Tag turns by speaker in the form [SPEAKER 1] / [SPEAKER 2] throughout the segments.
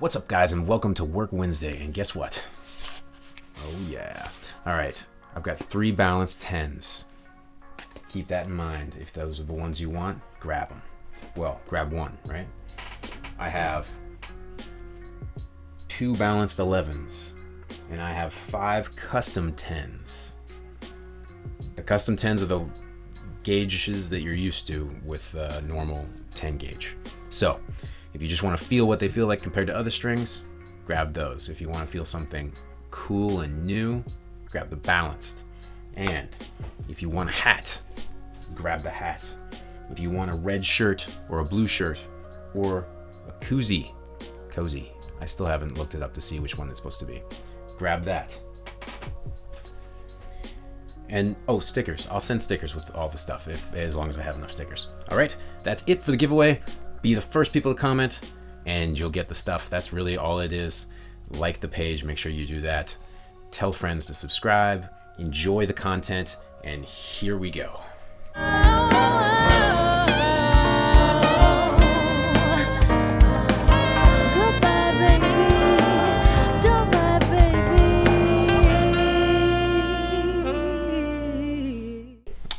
[SPEAKER 1] What's up, guys, and welcome to Work Wednesday. And guess what? Oh yeah. All right, I've got 3 balanced 10s. Keep that in mind. If those are the ones you want, grab them. Well, grab one, right? I have 2 balanced 11s, and I have 5 custom 10s. The custom 10s are the gauges that you're used to with a normal 10 gauge. So if you just want to feel what they feel like compared to other strings, grab those. If you want to feel something cool and new, grab the balanced. And if you want a hat, grab the hat. If you want a red shirt or a blue shirt or a cozy, I still haven't looked it up to see which one it's supposed to be, grab that. And oh, stickers. I'll send stickers with all the stuff as long as I have enough stickers. All right, that's it for the giveaway. Be the first people to comment and you'll get the stuff. That's really all it is. Like the page, make sure you do that. Tell friends to subscribe, enjoy the content, and here we go.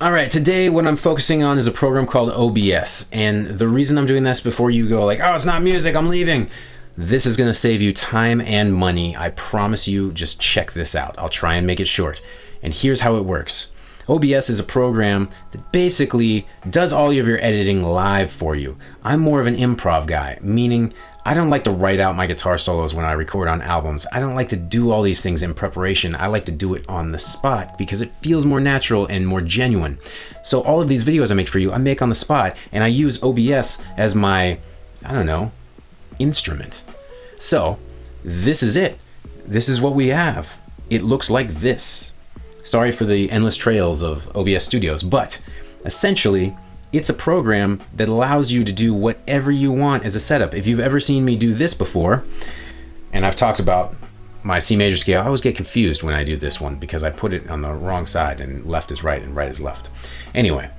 [SPEAKER 1] All right, today what I'm focusing on is a program called OBS. And the reason I'm doing this before you go like, oh, it's not music, I'm leaving. This is gonna save you time and money. I promise you, just check this out. I'll try and make it short. And here's how it works. OBS is a program that basically does all of your editing live for you. I'm more of an improv guy, meaning I don't like to write out my guitar solos when I record on albums. I don't like to do all these things in preparation. I like to do it on the spot because it feels more natural and more genuine. So all of these videos I make for you, I make on the spot, and I use OBS as my, I don't know, instrument. So this is it. This is what we have. It looks like this. Sorry for the endless trails of OBS Studios, but essentially, it's a program that allows you to do whatever you want as a setup. If you've ever seen me do this before, and I've talked about my C major scale, I always get confused when I do this one because I put it on the wrong side and left is right and right is left. Anyway,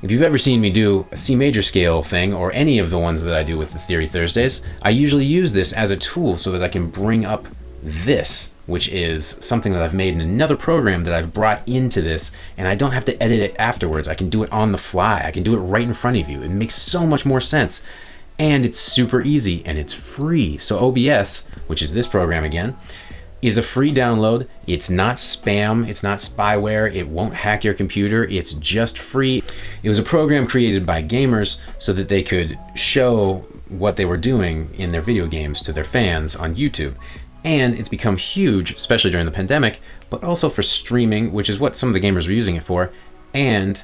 [SPEAKER 1] if you've ever seen me do a C major scale thing or any of the ones that I do with the Theory Thursdays, I usually use this as a tool so that I can bring up this, which is something that I've made in another program that I've brought into this, and I don't have to edit it afterwards. I can do it on the fly. I can do it right in front of you. It makes so much more sense, and it's super easy, and it's free. So OBS, which is this program again, is a free download. It's not spam, it's not spyware, it won't hack your computer, it's just free. It was a program created by gamers so that they could show what they were doing in their video games to their fans on YouTube. And it's become huge, especially during the pandemic, but also for streaming, which is what some of the gamers were using it for. And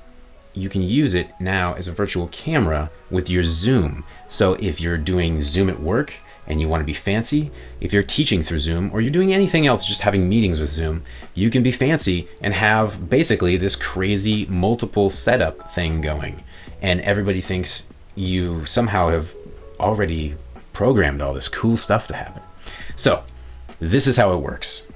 [SPEAKER 1] you can use it now as a virtual camera with your Zoom. So if you're doing Zoom at work and you want to be fancy, if you're teaching through Zoom, or you're doing anything else, just having meetings with Zoom, you can be fancy and have basically this crazy multiple setup thing going. And everybody thinks you somehow have already programmed all this cool stuff to happen. So this is how it works.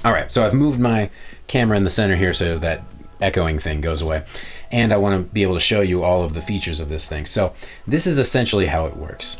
[SPEAKER 1] All right, so I've moved my camera in the center here so that echoing thing goes away. And I want to be able to show you all of the features of this thing. So this is essentially how it works.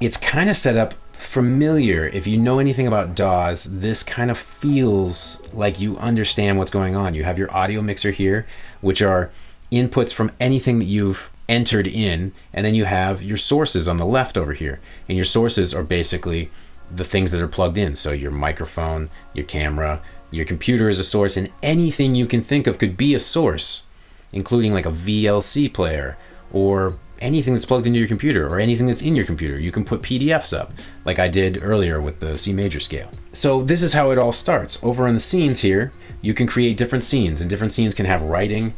[SPEAKER 1] It's kind of set up familiar. If you know anything about DAWs, this kind of feels like you understand what's going on. You have your audio mixer here, which are inputs from anything that you've entered in, and then you have your sources on the left over here. And your sources are basically the things that are plugged in. So your microphone, your camera, your computer is a source, and anything you can think of could be a source, including like a VLC player or anything that's plugged into your computer or anything that's in your computer. You can put PDFs up like I did earlier with the C major scale. So this is how it all starts. Over on the scenes here, you can create different scenes, and different scenes can have writing.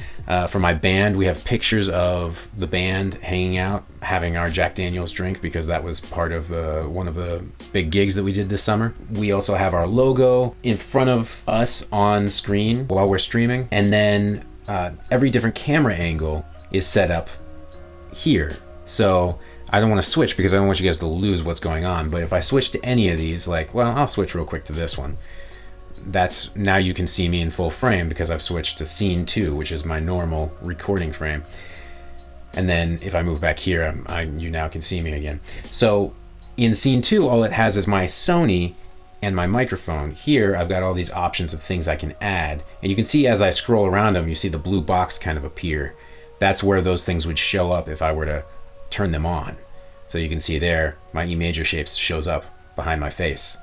[SPEAKER 1] For my band, we have pictures of the band hanging out, having our Jack Daniels drink because that was part of one of the big gigs that we did this summer. We also have our logo in front of us on screen while we're streaming. And then every different camera angle is set up here. So I don't want to switch because I don't want you guys to lose what's going on. But if I switch to any of these, like, well, I'll switch real quick to this one. That's now you can see me in full frame because I've switched to scene 2, which is my normal recording frame. And then if I move back here, you now can see me again. So In scene 2, all it has is my Sony and my microphone. Here, I've got all these options of things I can add. And you can see as I scroll around them, you see the blue box kind of appear. That's where those things would show up if I were to turn them on. So you can see there, my E major shapes shows up behind my face.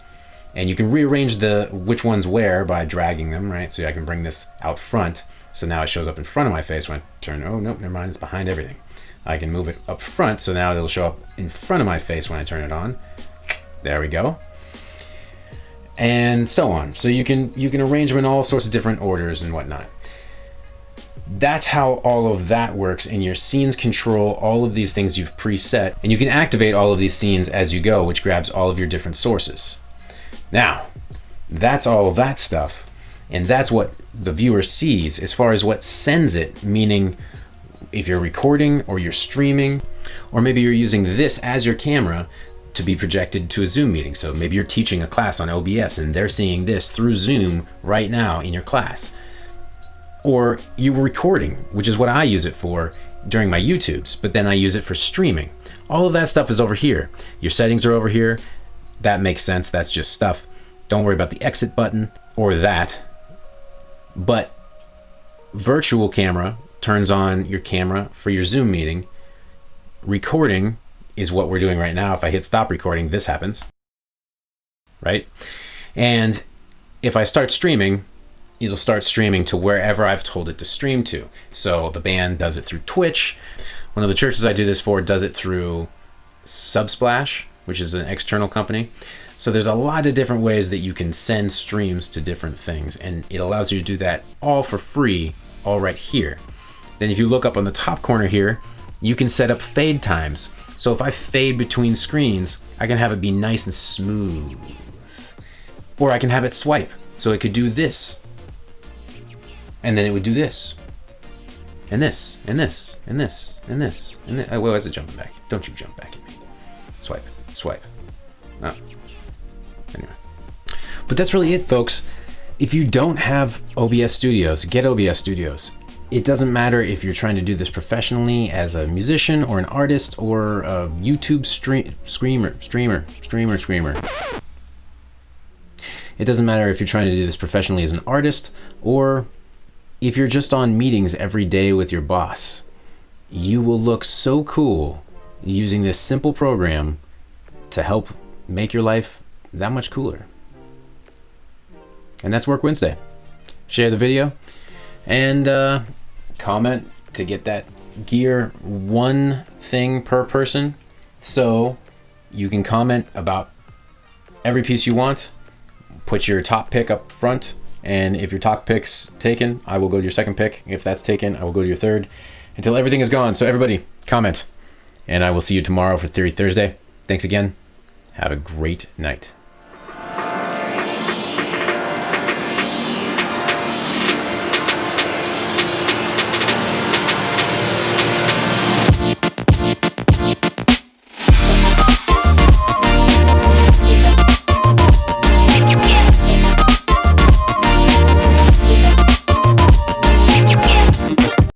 [SPEAKER 1] And you can rearrange which ones where by dragging them, right? So I can bring this out front. So now it shows up in front of my face when I turn, oh, nope, never mind, it's behind everything. I can move it up front, so now it'll show up in front of my face when I turn it on. There we go. And so on. So you can arrange them in all sorts of different orders and whatnot. That's how all of that works, and your scenes control all of these things you've preset, and you can activate all of these scenes as you go, which grabs all of your different sources. Now, that's all of that stuff, and that's what the viewer sees as far as what sends it, meaning if you're recording or you're streaming, or maybe you're using this as your camera to be projected to a Zoom meeting. So maybe you're teaching a class on OBS and they're seeing this through Zoom right now in your class. Or you're recording, which is what I use it for during my YouTubes, but then I use it for streaming. All of that stuff is over here. Your settings are over here. That makes sense. That's just stuff. Don't worry about the exit button or that. But virtual camera turns on your camera for your Zoom meeting. Recording is what we're doing right now. If I hit stop recording, this happens, right? And if I start streaming, it'll start streaming to wherever I've told it to stream to. So the band does it through Twitch. One of the churches I do this for does it through Subsplash, which is an external company. So there's a lot of different ways that you can send streams to different things, and it allows you to do that all for free, all right here. Then if you look up on the top corner here, you can set up fade times. So if I fade between screens, I can have it be nice and smooth. Or I can have it swipe. So it could do this. And then it would do this. And this, and this, and this, and this, and this. Oh, why is it jumping back? Don't you jump back at me. Swipe, swipe. Oh. Anyway. But that's really it, folks. If you don't have OBS Studios, get OBS Studios. It doesn't matter if you're trying to do this professionally as a musician or an artist or a YouTube streamer. It doesn't matter if you're trying to do this professionally as an artist or if you're just on meetings every day with your boss. You will look so cool using this simple program to help make your life that much cooler. And that's Work Wednesday. Share the video and comment to get that gear, one thing per person, so you can comment about every piece you want. Put your top pick up front, and if your top pick's taken, I will go to your second pick. If that's taken, I will go to your third until everything is gone. So everybody comment, and I will see you tomorrow for Theory Thursday. Thanks again. Have a great night.